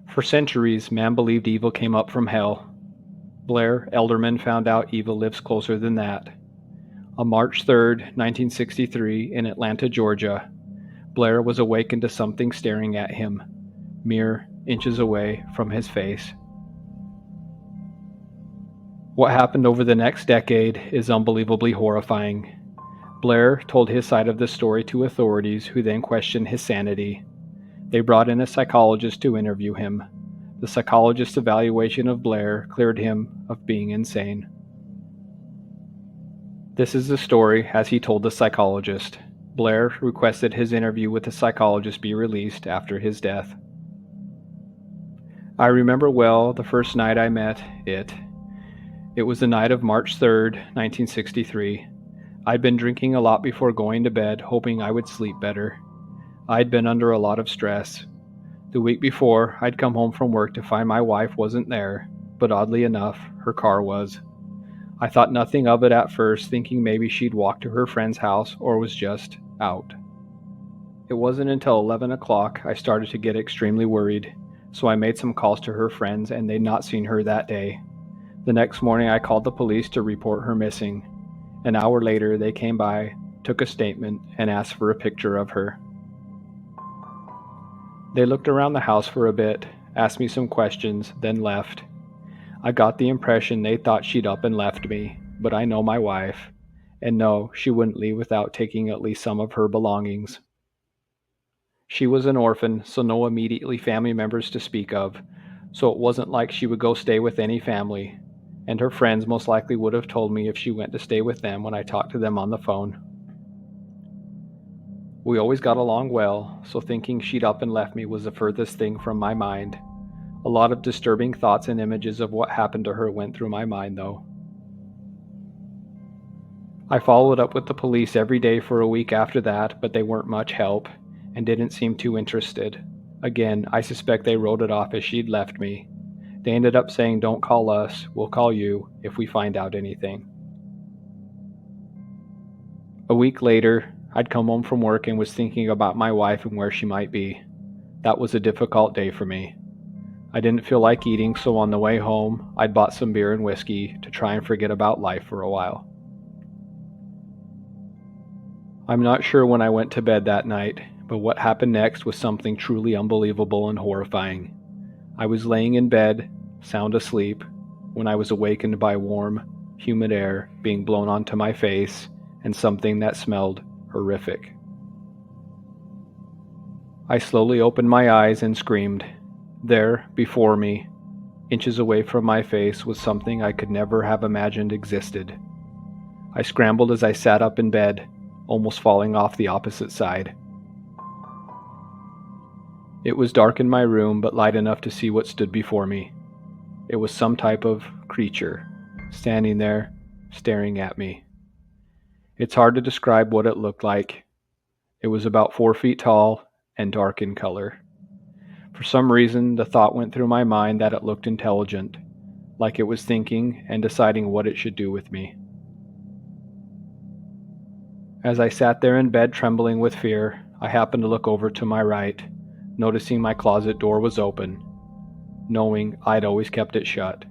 For centuries, man believed evil came up from hell. Blair Elderman found out evil lives closer than that. On March 3rd, 1963, in Atlanta, Georgia, Blair was awakened to something staring at him, mere inches away from his face. What happened over the next decade is unbelievably horrifying. Blair told his side of the story to authorities, who then questioned his sanity. They brought in a psychologist to interview him. The psychologist's evaluation of Blair cleared him of being insane. This is the story as he told the psychologist. Blair requested his interview with the psychologist be released after his death. I remember well the first night I met it. It was the night of March 3rd, 1963. I'd been drinking a lot before going to bed, hoping I would sleep better. I'd been under a lot of stress. The week before, I'd come home from work to find my wife wasn't there, but oddly enough, her car was. I thought nothing of it at first, thinking maybe she'd walked to her friend's house or was just out. It wasn't until 11 o'clock I started to get extremely worried, so I made some calls to her friends and they'd not seen her that day. The next morning I called the police to report her missing. An hour later they came by, took a statement, and asked for a picture of her. They looked around the house for a bit, asked me some questions, then left. I got the impression they thought she'd up and left me, but I know my wife, and no, she wouldn't leave without taking at least some of her belongings. She was an orphan, so no immediately family members to speak of, so it wasn't like she would go stay with any family, and her friends most likely would have told me if she went to stay with them when I talked to them on the phone. We always got along well, so thinking she'd up and left me was the furthest thing from my mind. A lot of disturbing thoughts and images of what happened to her went through my mind, though. I followed up with the police every day for a week after that, but they weren't much help and didn't seem too interested. Again, I suspect they wrote it off as she'd left me. They ended up saying, "Don't call us, we'll call you if we find out anything." A week later, I'd come home from work and was thinking about my wife and where she might be. That was a difficult day for me. I didn't feel like eating, so on the way home, I'd bought some beer and whiskey to try and forget about life for a while. I'm not sure when I went to bed that night, but what happened next was something truly unbelievable and horrifying. I was laying in bed, sound asleep, when I was awakened by warm, humid air being blown onto my face and something that smelled horrific. I slowly opened my eyes and screamed. There, before me, inches away from my face, was something I could never have imagined existed. I scrambled as I sat up in bed, almost falling off the opposite side. It was dark in my room, but light enough to see what stood before me. It was some type of creature, standing there, staring at me. It's hard to describe what it looked like. It was about 4 feet tall and dark in color. For some reason, the thought went through my mind that it looked intelligent, like it was thinking and deciding what it should do with me. As I sat there in bed trembling with fear, I happened to look over to my right, noticing my closet door was open, knowing I'd always kept it shut.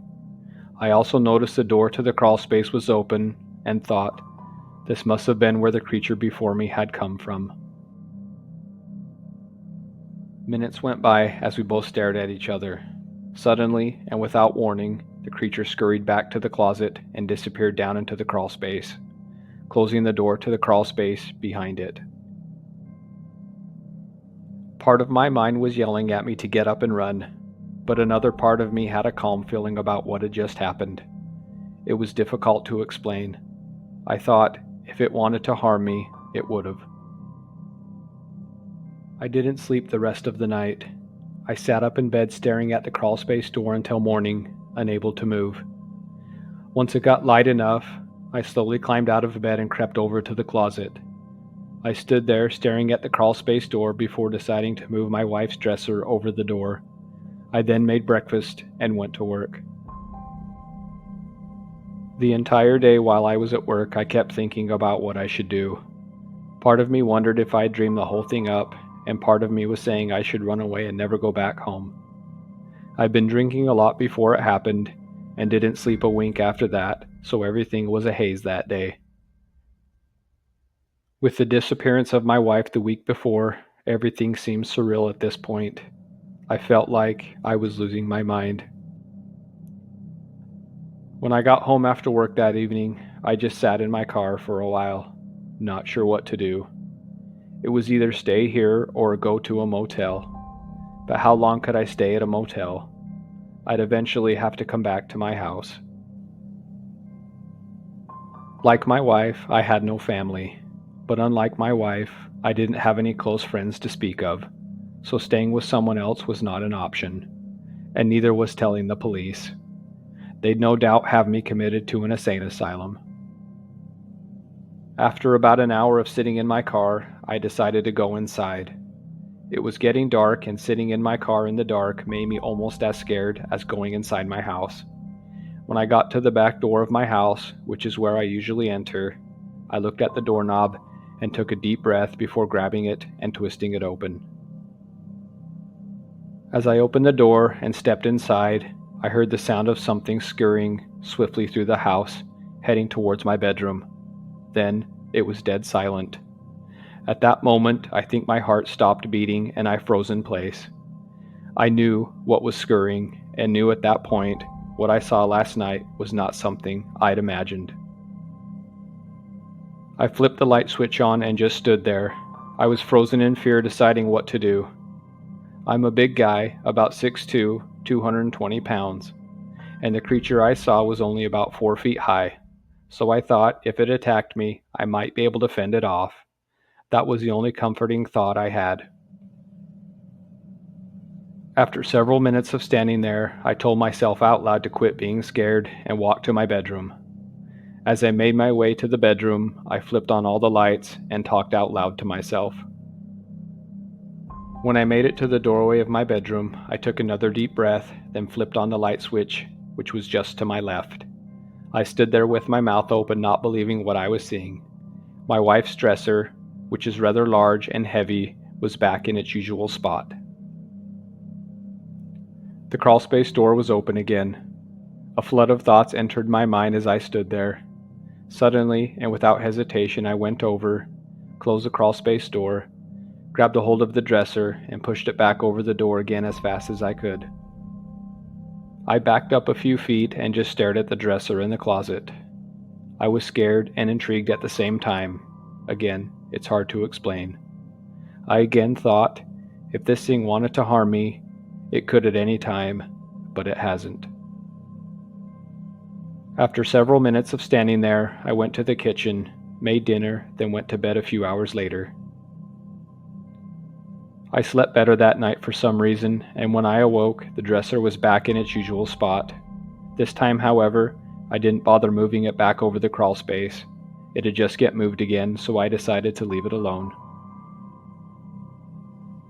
I also noticed the door to the crawl space was open and thought, this must have been where the creature before me had come from. Minutes went by as we both stared at each other. Suddenly, and without warning, the creature scurried back to the closet and disappeared down into the crawl space, closing the door to the crawl space behind it. Part of my mind was yelling at me to get up and run, but another part of me had a calm feeling about what had just happened. It was difficult to explain. I thought, if it wanted to harm me, it would have. I didn't sleep the rest of the night. I sat up in bed staring at the crawlspace door until morning, unable to move. Once it got light enough, I slowly climbed out of bed and crept over to the closet. I stood there staring at the crawlspace door before deciding to move my wife's dresser over the door. I then made breakfast and went to work. The entire day while I was at work, I kept thinking about what I should do. Part of me wondered if I'd dreamed the whole thing up, and part of me was saying I should run away and never go back home. I'd been drinking a lot before it happened and didn't sleep a wink after that, so everything was a haze that day. With the disappearance of my wife the week before, everything seemed surreal at this point. I felt like I was losing my mind. When I got home after work that evening, I just sat in my car for a while, not sure what to do. It was either stay here or go to a motel. But how long could I stay at a motel? I'd eventually have to come back to my house. Like my wife, I had no family. But unlike my wife, I didn't have any close friends to speak of, so staying with someone else was not an option, and neither was telling the police. They'd no doubt have me committed to an insane asylum. After about an hour of sitting in my car, I decided to go inside. It was getting dark, and sitting in my car in the dark made me almost as scared as going inside my house. When I got to the back door of my house, which is where I usually enter, I looked at the doorknob and took a deep breath before grabbing it and twisting it open. As I opened the door and stepped inside, I heard the sound of something scurrying swiftly through the house, heading towards my bedroom. Then it was dead silent. At that moment, I think my heart stopped beating and I froze in place. I knew what was scurrying and knew at that point what I saw last night was not something I'd imagined. I flipped the light switch on and just stood there. I was frozen in fear, deciding what to do. I'm a big guy, about 6'2", 220 pounds, and the creature I saw was only about 4 feet high, so I thought if it attacked me, I might be able to fend it off. That was the only comforting thought I had. After several minutes of standing there, I told myself out loud to quit being scared and walk to my bedroom. As I made my way to the bedroom, I flipped on all the lights and talked out loud to myself. When I made it to the doorway of my bedroom, I took another deep breath, then flipped on the light switch, which was just to my left. I stood there with my mouth open, not believing what I was seeing. My wife's dresser, which is rather large and heavy, was back in its usual spot. The crawlspace door was open again. A flood of thoughts entered my mind as I stood there. Suddenly, and without hesitation, I went over, closed the crawlspace door, grabbed a hold of the dresser, and pushed it back over the door again as fast as I could. I backed up a few feet and just stared at the dresser in the closet. I was scared and intrigued at the same time. Again, it's hard to explain. I again thought, if this thing wanted to harm me, it could at any time, but it hasn't. After several minutes of standing there, I went to the kitchen, made dinner, then went to bed a few hours later. I slept better that night for some reason, and when I awoke, the dresser was back in its usual spot. This time, however, I didn't bother moving it back over the crawl space. It'd just get moved again, so I decided to leave it alone.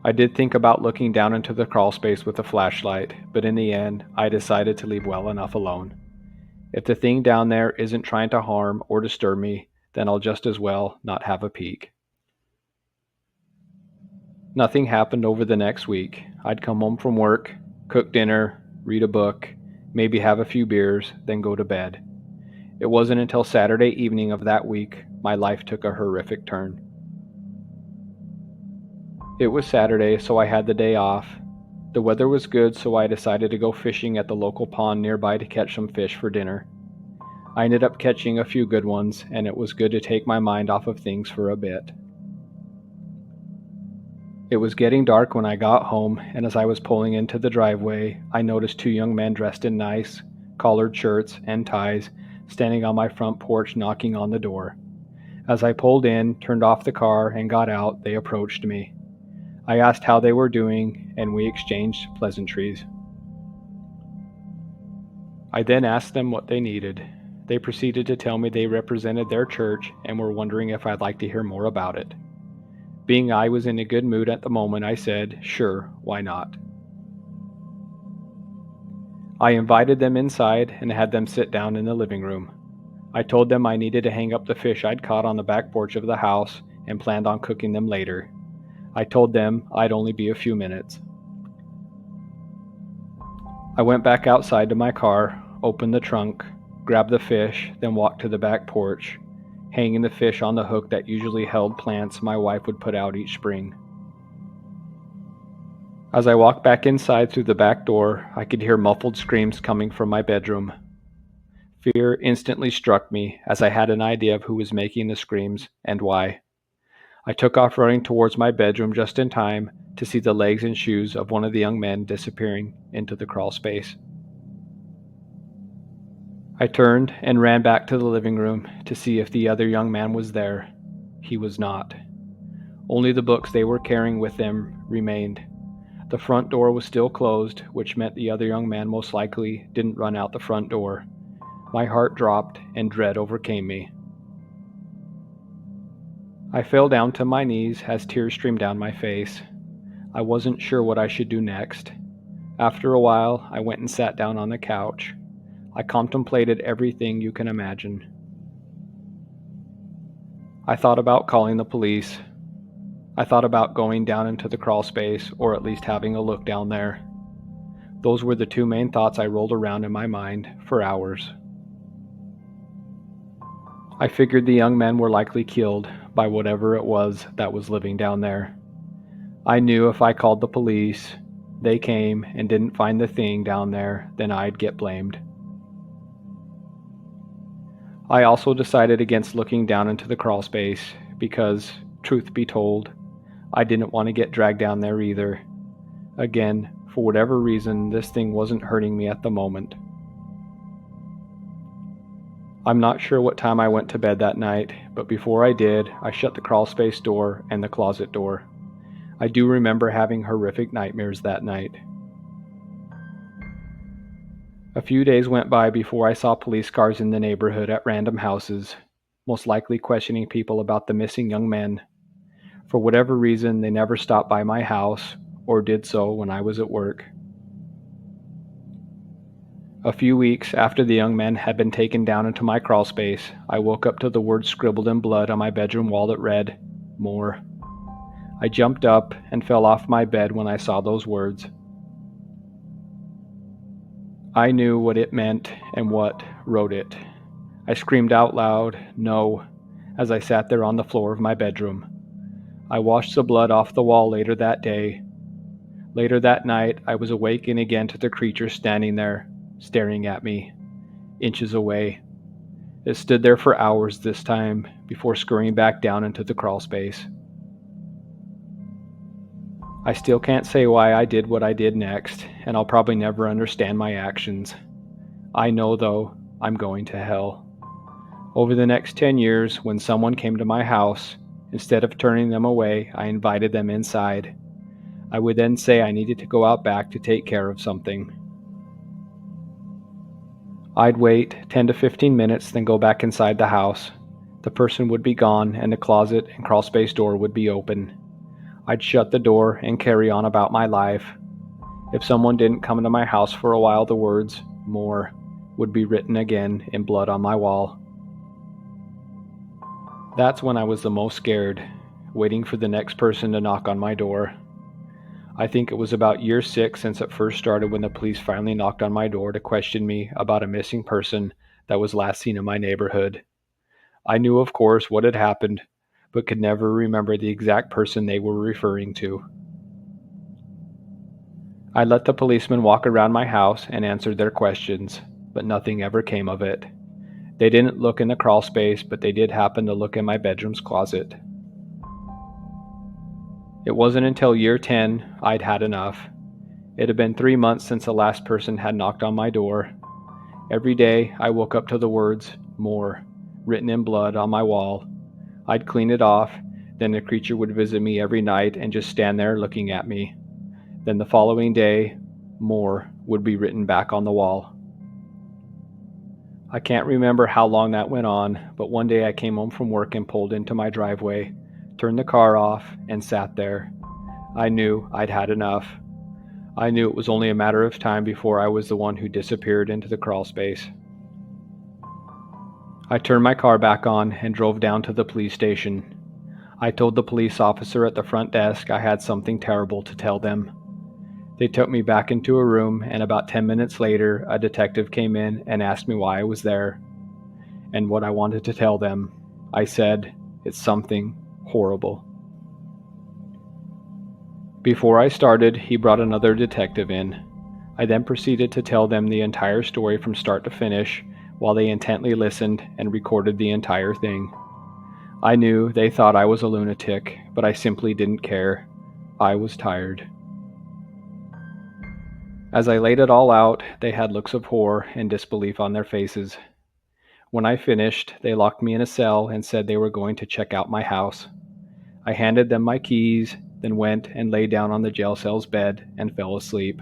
I did think about looking down into the crawl space with a flashlight, but in the end, I decided to leave well enough alone. If the thing down there isn't trying to harm or disturb me, then I'll just as well not have a peek. Nothing happened over the next week. I'd come home from work, cook dinner, read a book, maybe have a few beers, then go to bed. It wasn't until Saturday evening of that week my life took a horrific turn. It was Saturday, so I had the day off. The weather was good, so I decided to go fishing at the local pond nearby to catch some fish for dinner. I ended up catching a few good ones, and it was good to take my mind off of things for a bit. It was getting dark when I got home, and as I was pulling into the driveway, I noticed two young men dressed in nice, collared shirts and ties standing on my front porch knocking on the door. As I pulled in, turned off the car, and got out, they approached me. I asked how they were doing, and we exchanged pleasantries. I then asked them what they needed. They proceeded to tell me they represented their church and were wondering if I'd like to hear more about it. Being I was in a good mood at the moment, I said, sure, why not? I invited them inside and had them sit down in the living room. I told them I needed to hang up the fish I'd caught on the back porch of the house and planned on cooking them later. I told them I'd only be a few minutes. I went back outside to my car, opened the trunk, grabbed the fish, then walked to the back porch, hanging the fish on the hook that usually held plants my wife would put out each spring. As I walked back inside through the back door, I could hear muffled screams coming from my bedroom. Fear instantly struck me as I had an idea of who was making the screams and why. I took off running towards my bedroom just in time to see the legs and shoes of one of the young men disappearing into the crawl space. I turned and ran back to the living room to see if the other young man was there. He was not. Only the books they were carrying with them remained. The front door was still closed, which meant the other young man most likely didn't run out the front door. My heart dropped and dread overcame me. I fell down to my knees as tears streamed down my face. I wasn't sure what I should do next. After a while, I went and sat down on the couch. I contemplated everything you can imagine. I thought about calling the police. I thought about going down into the crawl space, or at least having a look down there. Those were the two main thoughts I rolled around in my mind for hours. I figured the young men were likely killed by whatever it was that was living down there. I knew if I called the police, they came and didn't find the thing down there, then I'd get blamed. I also decided against looking down into the crawl space because, truth be told, I didn't want to get dragged down there either. Again, for whatever reason, this thing wasn't hurting me at the moment. I'm not sure what time I went to bed that night, but before I did, I shut the crawl space door and the closet door. I do remember having horrific nightmares that night. A few days went by before I saw police cars in the neighborhood at random houses, most likely questioning people about the missing young men. For whatever reason, they never stopped by my house, or did so when I was at work. A few weeks after the young men had been taken down into my crawl space, I woke up to the words scribbled in blood on my bedroom wall that read, "More." I jumped up and fell off my bed when I saw those words. I knew what it meant and what wrote it. I screamed out loud, "No," as I sat there on the floor of my bedroom. I washed the blood off the wall later that day. Later that night, I was awakened again to the creature standing there, staring at me, inches away. It stood there for hours this time, before scurrying back down into the crawl space. I still can't say why I did what I did next, and I'll probably never understand my actions. I know, though, I'm going to hell. Over the next 10 years, when someone came to my house, instead of turning them away, I invited them inside. I would then say I needed to go out back to take care of something. I'd wait 10 to 15 minutes, then go back inside the house. The person would be gone, and the closet and crawlspace door would be open. I'd shut the door and carry on about my life. If someone didn't come into my house for a while, the words, "More," would be written again in blood on my wall. That's when I was the most scared, waiting for the next person to knock on my door. I think it was about year 6 since it first started when the police finally knocked on my door to question me about a missing person that was last seen in my neighborhood. I knew, of course, what had happened, but could never remember the exact person they were referring to. I let the policemen walk around my house and answered their questions, but nothing ever came of it. They didn't look in the crawl space, but they did happen to look in my bedroom's closet. It wasn't until year 10 I'd had enough. It had been 3 months since the last person had knocked on my door. Every day I woke up to the words, "More," written in blood on my wall. I'd clean it off, then the creature would visit me every night and just stand there looking at me. Then the following day, "More" would be written back on the wall. I can't remember how long that went on, but one day I came home from work and pulled into my driveway, turned the car off, and sat there. I knew I'd had enough. I knew it was only a matter of time before I was the one who disappeared into the crawl space. I turned my car back on and drove down to the police station. I told the police officer at the front desk I had something terrible to tell them. They took me back into a room, and about 10 minutes later, a detective came in and asked me why I was there and what I wanted to tell them. I said, "It's something horrible." Before I started, he brought another detective in. I then proceeded to tell them the entire story from start to finish, while they intently listened and recorded the entire thing. I knew they thought I was a lunatic, but I simply didn't care. I was tired. As I laid it all out, they had looks of horror and disbelief on their faces. When I finished, they locked me in a cell and said they were going to check out my house. I handed them my keys, then went and lay down on the jail cell's bed and fell asleep.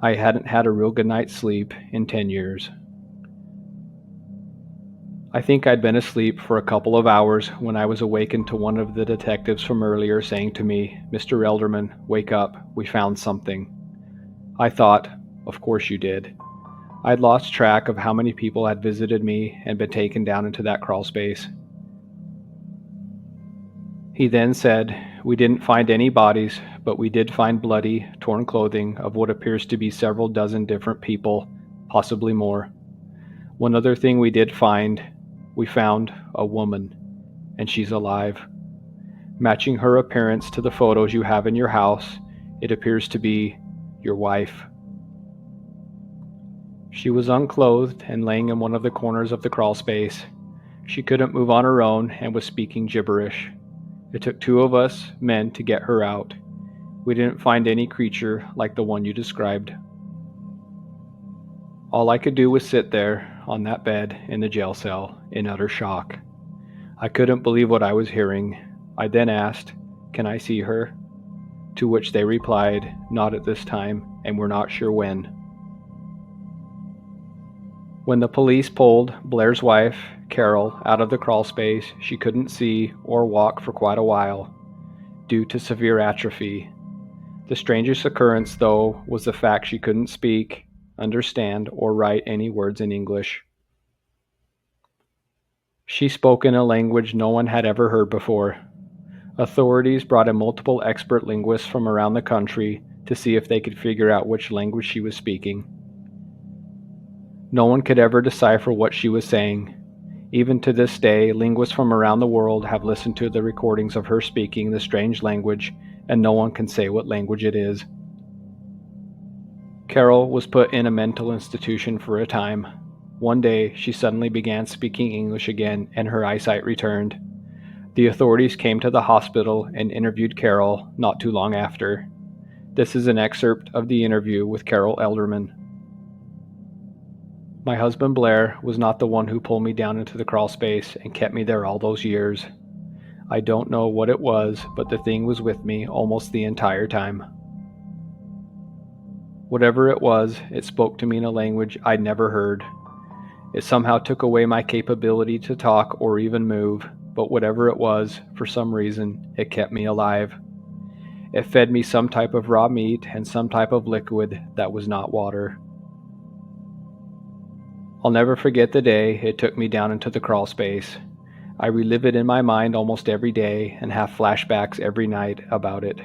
I hadn't had a real good night's sleep in 10 years. I think I'd been asleep for a couple of hours when I was awakened to one of the detectives from earlier saying to me, "Mr. Elderman, wake up, we found something." I thought, of course you did. I'd lost track of how many people had visited me and been taken down into that crawl space. He then said, "We didn't find any bodies, but we did find bloody, torn clothing of what appears to be several dozen different people, possibly more. One other thing we found a woman, and she's alive. Matching her appearance to the photos you have in your house, it appears to be your wife." She was unclothed and laying in one of the corners of the crawl space. She couldn't move on her own and was speaking gibberish. It took two of us men to get her out. We didn't find any creature like the one you described. All I could do was sit there on that bed in the jail cell in utter shock. I couldn't believe what I was hearing. I then asked, "Can I see her?" To which they replied, "Not at this time, and we're not sure when." When the police pulled Blair's wife, Carol, out of the crawl space, she couldn't see or walk for quite a while, due to severe atrophy. The strangest occurrence, though, was the fact she couldn't speak, understand, or write any words in English. She spoke in a language no one had ever heard before. Authorities brought in multiple expert linguists from around the country to see if they could figure out which language she was speaking. No one could ever decipher what she was saying. Even to this day, linguists from around the world have listened to the recordings of her speaking the strange language, and no one can say what language it is. Carol was put in a mental institution for a time. One day, she suddenly began speaking English again, and her eyesight returned. The authorities came to the hospital and interviewed Carol not too long after. This is an excerpt of the interview with Carol Elderman. "My husband Blair was not the one who pulled me down into the crawl space and kept me there all those years. I don't know what it was, but the thing was with me almost the entire time. Whatever it was, it spoke to me in a language I'd never heard. It somehow took away my capability to talk or even move, but whatever it was, for some reason, it kept me alive. It fed me some type of raw meat and some type of liquid that was not water. I'll never forget the day it took me down into the crawl space. I relive it in my mind almost every day and have flashbacks every night about it.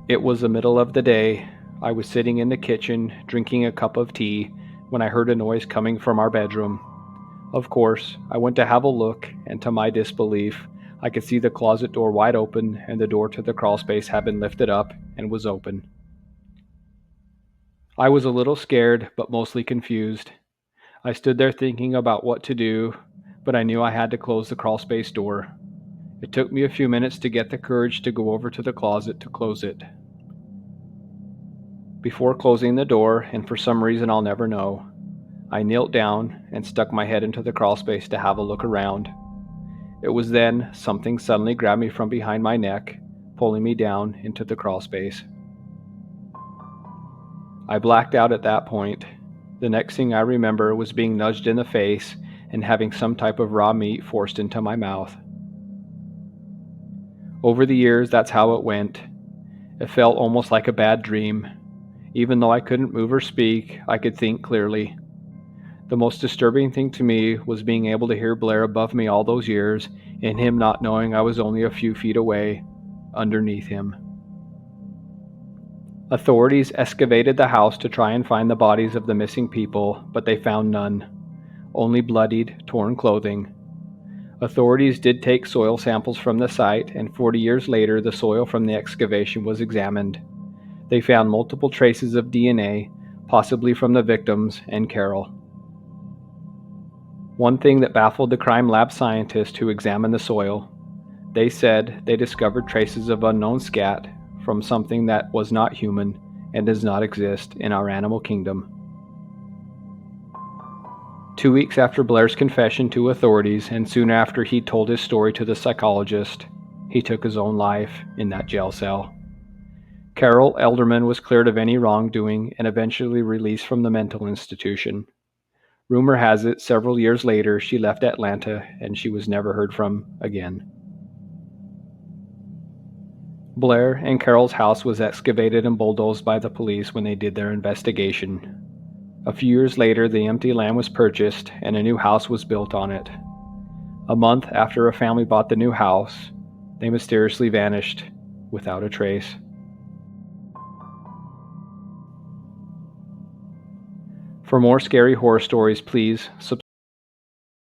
It was the middle of the day. I was sitting in the kitchen drinking a cup of tea when I heard a noise coming from our bedroom. Of course, I went to have a look, and to my disbelief, I could see the closet door wide open and the door to the crawl space had been lifted up and was open. I was a little scared, but mostly confused. I stood there thinking about what to do, but I knew I had to close the crawl space door. It took me a few minutes to get the courage to go over to the closet to close it. Before closing the door, and for some reason I'll never know, I knelt down and stuck my head into the crawl space to have a look around. It was then something suddenly grabbed me from behind my neck, pulling me down into the crawl space. I blacked out at that point. The next thing I remember was being nudged in the face and having some type of raw meat forced into my mouth. Over the years, that's how it went. It felt almost like a bad dream. Even though I couldn't move or speak, I could think clearly. The most disturbing thing to me was being able to hear Blair above me all those years, and him not knowing I was only a few feet away, underneath him. Authorities excavated the house to try and find the bodies of the missing people, but they found none, only bloodied, torn clothing. Authorities did take soil samples from the site, and 40 years later, the soil from the excavation was examined. They found multiple traces of DNA, possibly from the victims and Carol. One thing that baffled the crime lab scientists who examined the soil, they said they discovered traces of unknown scat from something that was not human and does not exist in our animal kingdom. 2 weeks after Blair's confession to authorities, and soon after he told his story to the psychologist, he took his own life in that jail cell. Carol Elderman was cleared of any wrongdoing and eventually released from the mental institution. Rumor has it, several years later, she left Atlanta and she was never heard from again. Blair and Carol's house was excavated and bulldozed by the police when they did their investigation. A few years later, the empty land was purchased and a new house was built on it. A month after a family bought the new house, they mysteriously vanished without a trace. For more scary horror stories, please subscribe.